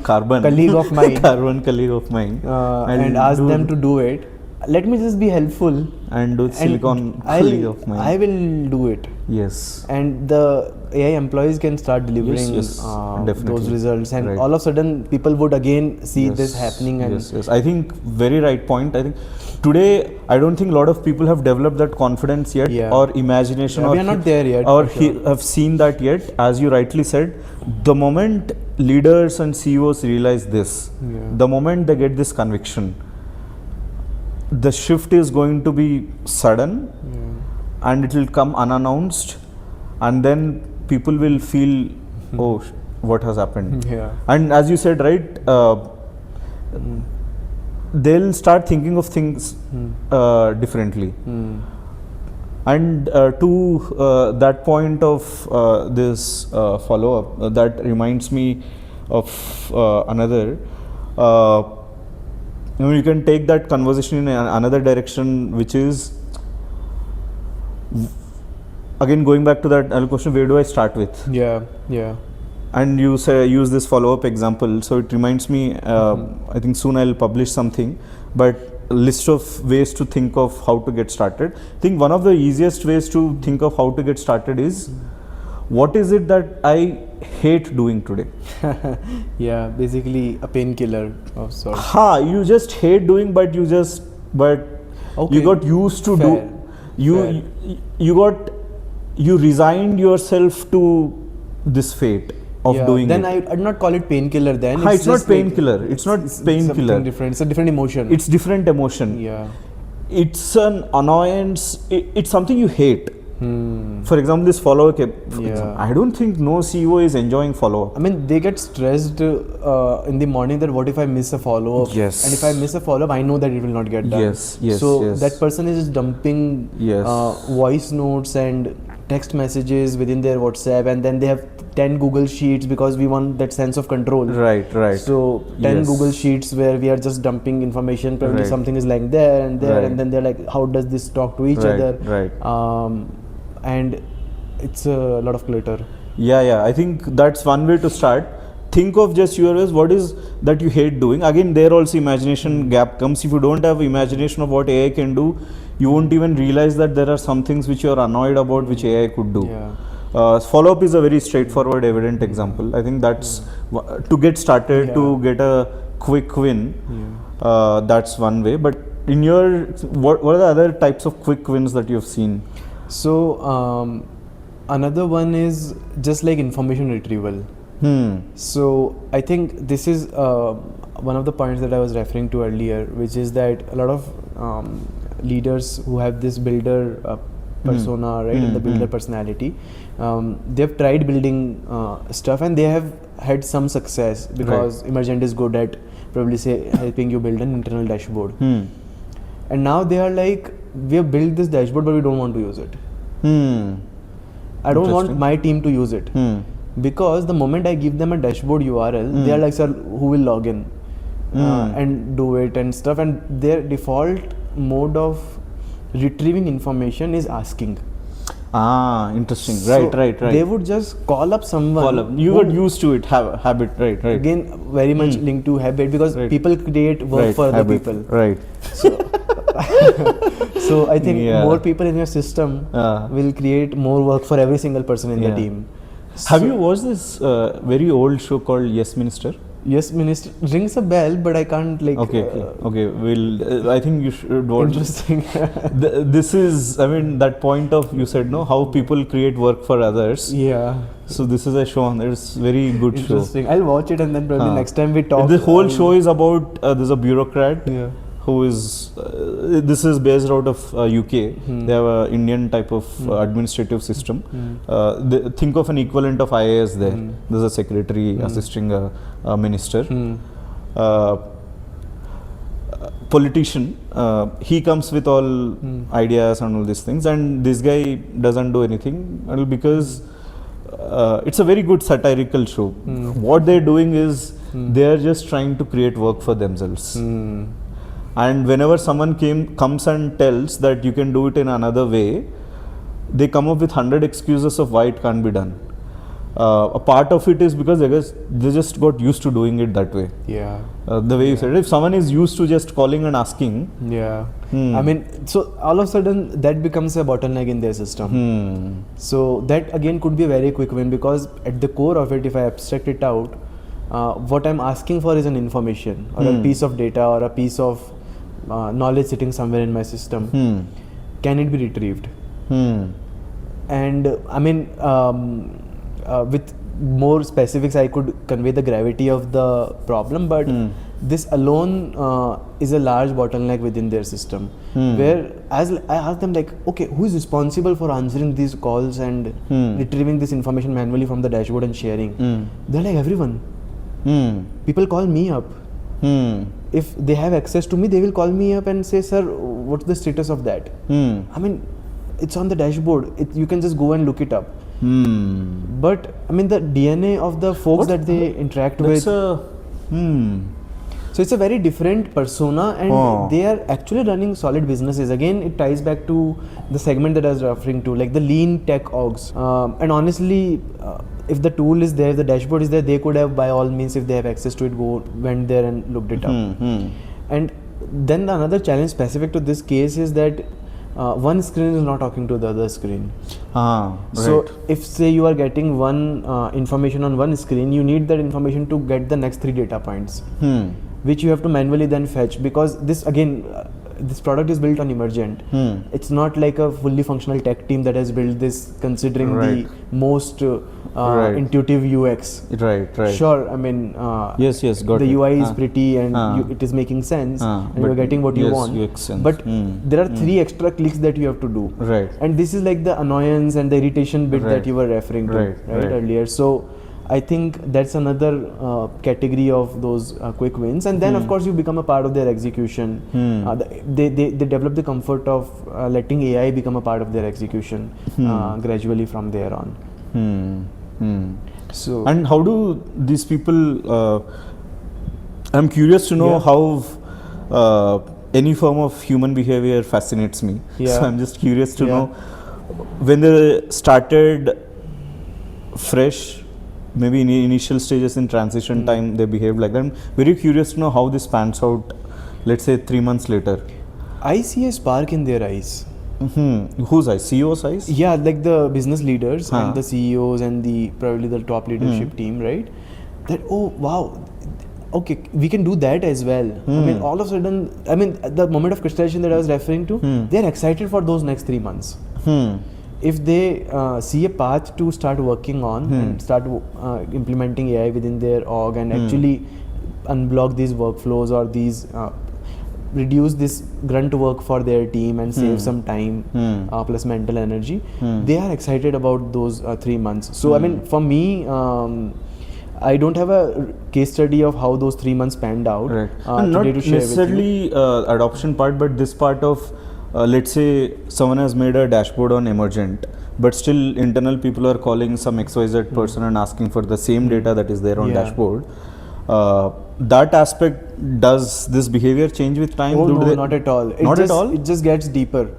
colleague of mine, carbon colleague of mine, and ask them to do it? Let me just be helpful and do silicon colleague of mine. I will do it. Yes. And the AI employees can start delivering those results, and all of a sudden people would again see this happening. And yes. I think very right point. I think today I don't think a lot of people have developed that confidence yet, or imagination, or we are not there yet, or have seen that yet. As you rightly said, the moment leaders and CEOs realize this, the moment they get this conviction, the shift is going to be sudden, and it will come unannounced, and then people will feel, oh, what has happened? And as you said, right, they'll start thinking of things differently. And to that point of this follow-up, that reminds me of another. You can take that conversation in another direction, which is, again, going back to that question, where do I start with? And you say, use this follow-up example. So it reminds me, I think soon I'll publish something, but a list of ways to think of how to get started. I think one of the easiest ways to think of how to get started is, what is it that I hate doing today? Basically a painkiller of sorts. You just hate doing, but you got used to do. You resigned yourself to this fate of doing then it. I'd not call it painkiller then. It's not painkiller. It's not painkiller. Something different. It's a different emotion. It's different emotion. It's an annoyance. It's something you hate. For example, this follow-up. I don't think no CEO is enjoying follow-up. I mean, they get stressed in the morning that what if I miss a follow-up? Yes. And if I miss a follow-up, I know that it will not get done. So that person is just dumping voice notes and text messages within their WhatsApp, and then they have 10 Google Sheets because we want that sense of control. Right. So 10 Google Sheets where we are just dumping information. Probably something is lying there and there, and then they're like, how does this talk to each other? And it's a lot of clutter. I think that's one way to start. Think of just yours, what is that you hate doing. Again, there also imagination gap comes. If you don't have imagination of what AI can do, you won't even realize that there are some things which you are annoyed about which AI could do. Follow-up is a very straightforward, evident example. I think that's to get started, to get a quick win. That's one way. But in your, what are the other types of quick wins that you've seen? So another one is just like information retrieval. So I think this is one of the points that I was referring to earlier, which is that a lot of leaders who have this builder persona, right, and the builder personality, they've tried building stuff and they have had some success because Emergent is good at probably say helping you build an internal dashboard. And now they are like, we have built this dashboard, but we don't want to use it. I don't want my team to use it. Because the moment I give them a dashboard URL, they are like, sir, who will log in and do it and stuff, and their default mode of retrieving information is asking. Interesting. So Right. They would just call up someone. You got used to it, habit, right. Again, very much linked to habit, because people create work for other people. Right. So I think more people in your system will create more work for every single person in the team. Have you watched this very old show called Yes Minister? Yes Minister rings a bell, but I can't like. Okay. Well, I think you should watch. Interesting. This is, I mean, that point of, you said, no, how people create work for others. Yeah. So this is a show, and it's very good show. Interesting. I'll watch it, and then probably next time we talk. The whole show is about there's a bureaucrat. Who is this is based out of UK. They have an Indian type of administrative system. Think of an equivalent of IAS there. There's a secretary assisting a minister. Politician, he comes with all ideas and all these things, and this guy doesn't do anything because it's a very good satirical show. What they're doing is they're just trying to create work for themselves. And whenever someone comes and tells that you can do it in another way, they come up with 100 excuses of why it can't be done. A part of it is because they just got used to doing it that way. The way you said it, if someone is used to just calling and asking. I mean, so all of a sudden that becomes a bottleneck in their system. So that again could be a very quick win, because at the core of it, if I abstract it out, what I'm asking for is an information or a piece of data or a piece of knowledge sitting somewhere in my system. Can it be retrieved? And I mean, with more specifics, I could convey the gravity of the problem, but this alone is a large bottleneck within their system. Where as I ask them, like, okay, who is responsible for answering these calls and retrieving this information manually from the dashboard and sharing? They're like, everyone. People call me up. If they have access to me, they will call me up and say, sir, what's the status of that? I mean, it's on the dashboard. You can just go and look it up. But I mean, the DNA of the folks that they interact with. So it's a very different persona, and they are actually running solid businesses. Again, it ties back to the segment that I was referring to, like the lean tech orgs. And honestly, if the tool is there, the dashboard is there, they could have, by all means, if they have access to it, went there and looked it up. And then another challenge specific to this case is that one screen is not talking to the other screen. So if say you are getting one information on one screen, you need that information to get the next 3 data points, which you have to manually then fetch, because this again, this product is built on Emergent. It's not like a fully functional tech team that has built this considering the most intuitive UX. Sure, I mean, yes, got the it. UI is pretty and it is making sense and you're getting what you want. But there are 3 extra clicks that you have to do. And this is like the annoyance and the irritation bit that you were referring to earlier. So I think that's another category of those quick wins, and then of course you become a part of their execution. They develop the comfort of letting AI become a part of their execution gradually from there on. So, and how do these people? I'm curious to know how any form of human behavior fascinates me. So I'm just curious to know when they started fresh. Maybe in initial stages in transition time, they behaved like that. I'm very curious to know how this pans out, let's say 3 months later. I see a spark in their eyes. Whose eyes? CEO's eyes? Yeah, like the business leaders and the CEOs and probably the top leadership team, right? That, oh wow, okay, we can do that as well. I mean, all of a sudden, I mean, the moment of crystallization that I was referring to, they're excited for those next 3 months. if they see a path to start working on and start implementing AI within their org and actually unblock these workflows or these reduce this grunt work for their team and save some time plus mental energy, they are excited about those 3 months. So I mean, for me, I don't have a case study of how those 3 months panned out. Right. And not today to share with you. necessarily adoption part, but this part of let's say someone has made a dashboard on emergent, but still internal people are calling some XYZ person and asking for the same data that is there on Yeah. dashboard. That aspect, does this behavior change with time? Oh Do no, they- not at all. Not at all? It just gets deeper.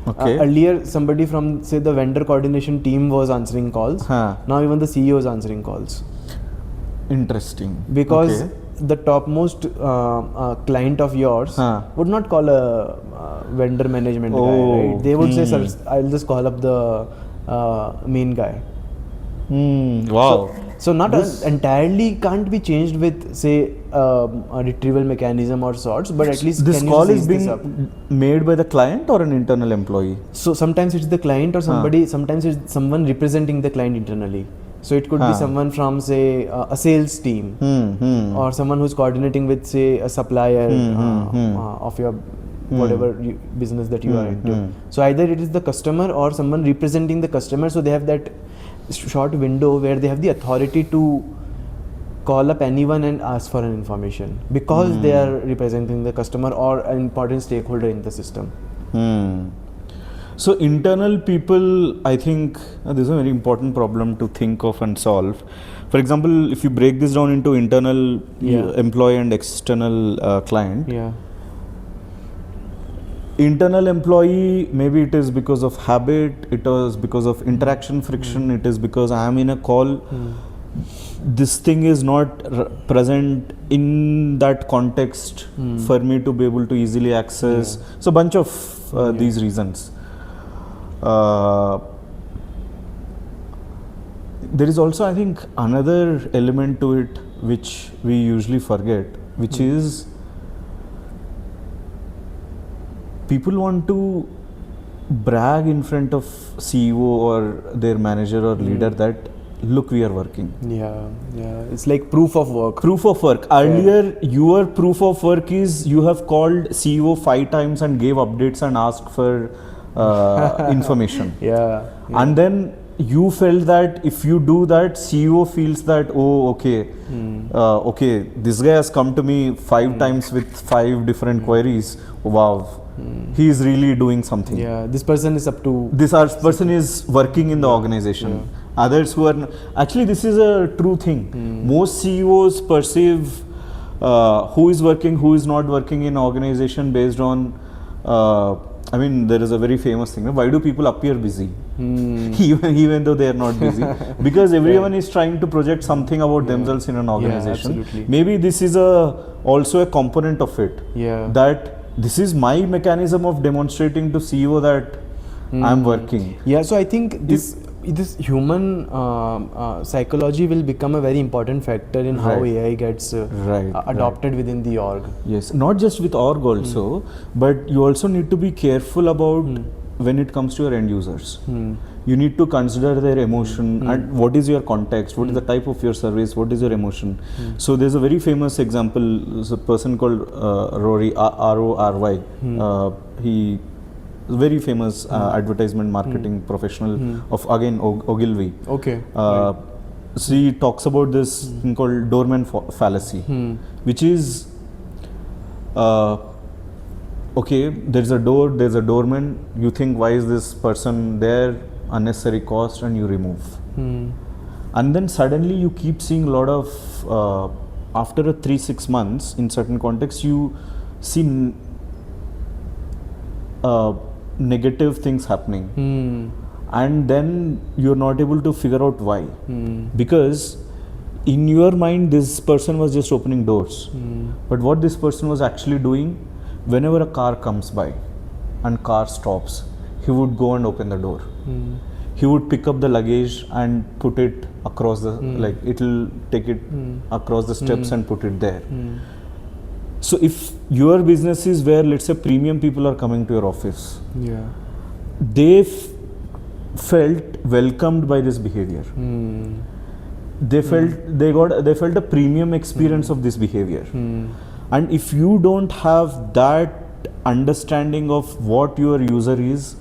Okay. Earlier, somebody from say the vendor coordination team was answering calls. Huh. Now even the CEO is answering calls Interesting. because Okay. the topmost client of yours Huh. would not call a vendor management guy, Oh, right? They would say, "Sir, I'll just call up the main guy." Wow. So not entirely can't be changed with say a retrieval mechanism or sorts, but at least This can you call just is ease being this up? made by the client or an internal employee? So sometimes it's the client or somebody, sometimes it's someone representing the client internally. So it could be someone from say a sales team or someone who's coordinating with say a supplier of your whatever business that you are into. So either it is the customer or someone representing the customer, so they have that short window where they have the authority to call up anyone and ask for an information because they are representing the customer or an important stakeholder in the system. So internal people, I think this is a very important problem to think of and solve. For example, if you break this down into internal employee and external client, Yeah. internal employee, maybe it is because of habit, it is because of interaction friction, it is because I am in a call. This thing is not present in that context for me to be able to easily access. So bunch of these reasons. There is also, I think, another element to it which we usually forget, which is people want to brag in front of CEO or their manager or leader that look, we are working. Yeah, it's like proof of work. Proof of work. Earlier, your proof of work is you have called CEO 5 times and gave updates and asked for information. Yeah. And then you felt that if you do that, CEO feels that, oh, okay, okay, this guy has come to me 5 times with 5 different queries. Wow, he is really doing something. Yeah, this person is up to. This person is working in the organization. Others who are actually, this is a true thing. Most CEOs perceive who is working, who is not working in organization based on. I mean, there is a very famous thing. Why do people appear busy, even though they are not busy? Because everyone is trying to project something about themselves in an organization. absolutely. Maybe this is also a component of it. Yeah. That this is my mechanism of demonstrating to CEO that I'm working. Yeah, so I think this human psychology will become a very important factor in how AI gets adopted within the org. Yes, not just with org also, but you also need to be careful about when it comes to your end users. You need to consider their emotion and what is your context, what is the type of your service, what is your emotion. So there's a very famous example, there's a person called Rory, R-O-R-Y. He is a very famous advertisement marketing professional of, again, Ogilvy. Okay. So he talks about this thing called doorman fallacy, which is okay, there's a door, there's a doorman, you think why is this person there, unnecessary cost, and you remove. And then suddenly you keep seeing a lot of, after a 3-6 months, in certain contexts, you see negative things happening. And then you're not able to figure out why. Because in your mind, this person was just opening doors. But what this person was actually doing, whenever a car comes by and car stops, he would go and open the door. He would pick up the luggage and put it across the, like it'll take it across the steps and put it there. So if your business is where, let's say, premium people are coming to your office, felt welcomed by this behavior. Hmm. They felt a premium experience of this behavior. And if you don't have that understanding of what your user is,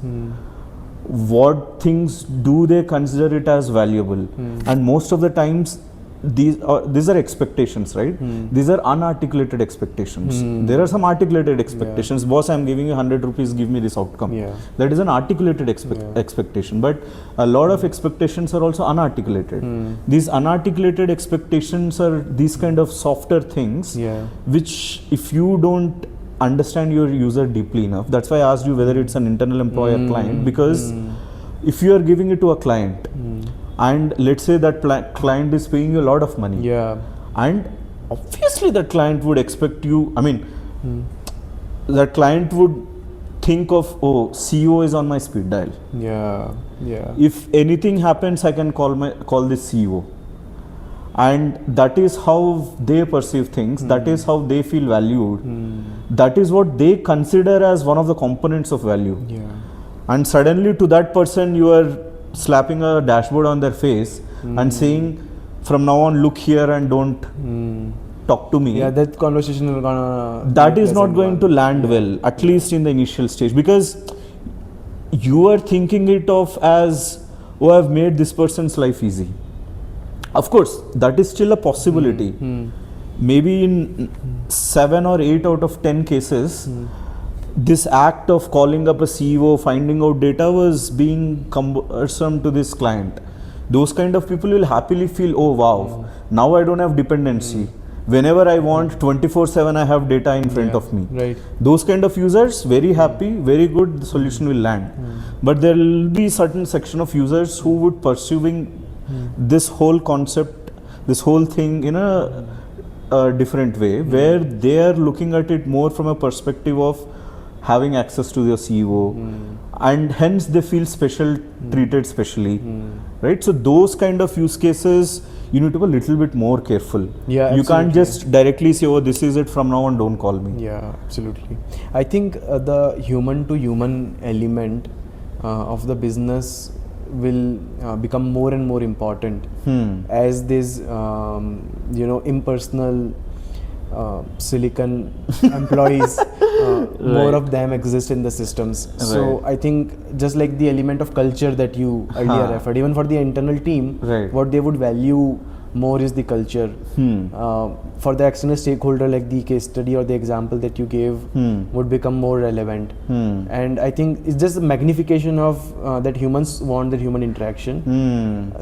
what things do they consider it as valuable, and most of the times these are expectations, right? These are unarticulated expectations. There are some articulated expectations. Boss, I'm giving you 100 rupees, give me this outcome. Yeah. That is an articulated expectation, but a lot of expectations are also unarticulated. These unarticulated expectations are these kind of softer things, which if you don't understand your user deeply enough, that's why I asked you whether it's an internal employee or client, because if you are giving it to a client, and let's say that client is paying you a lot of money, and obviously that client would expect you, I mean, that client would think of, oh, CEO is on my speed dial. If anything happens, I can call this CEO. And that is how they perceive things, that is how they feel valued, that is what they consider as one of the components of value. And suddenly to that person you are slapping a dashboard on their face and saying, from now on look here and don't talk to me. That conversation is that is not going to land well, at least in the initial stage, because you are thinking it of as, oh, I've made this person's life easy. Of course, that is still a possibility. Maybe in 7 or 8 out of 10 cases, this act of calling up a CEO, finding out data was being cumbersome to this client. Those kind of people will happily feel, oh wow, now I don't have dependency. Whenever I want, 24/7 I have data in front of me. Those kind of users, very happy, very good, the solution will land. But there will be certain section of users who would pursuing this whole concept, this whole thing in a different way, where they are looking at it more from a perspective of having access to their CEO, and hence they feel special, treated specially, right? So those kind of use cases, you need to be a little bit more careful. You can't just directly say, oh, this is it, from now on don't call me. Absolutely. I think the human to human element of the business will become more and more important as these impersonal silicon employees, more of them exist in the systems. So I think just like the element of culture that you earlier referred, even for the internal team, what they would value more is the culture. For the external stakeholder, like the case study or the example that you gave would become more relevant. And I think it's just a magnification of that humans want that human interaction.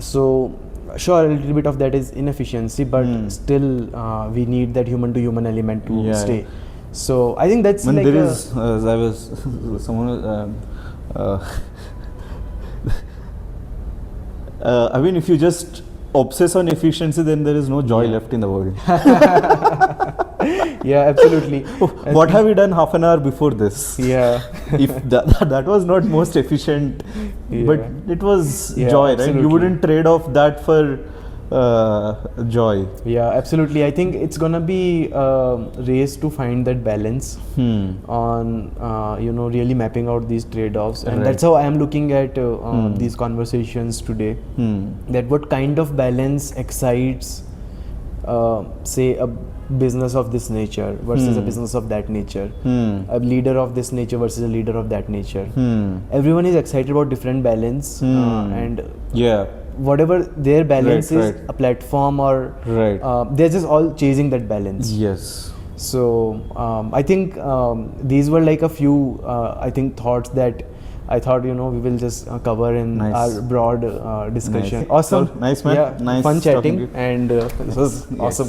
So sure, a little bit of that is inefficiency, but still we need that human to human element to stay. So I think that's when like there is I was someone I mean, if you just obsess on efficiency, then there is no joy left in the world. Absolutely. What have we done half an hour before this? If that was not most efficient, but it was joy, absolutely. right? You wouldn't trade off that for joy. Absolutely. I think it's gonna be a race to find that balance on really mapping out these trade-offs, and that's how I am looking at these conversations today. That what kind of balance excites say a business of this nature versus a business of that nature, a leader of this nature versus a leader of that nature. Everyone is excited about different balance, and whatever their balance is, a platform or they're just all chasing that balance. So I think these were like a few thoughts that I thought we will just cover in our broad discussion. Awesome. Nice, man. Nice fun talking to chatting, you. and this was awesome.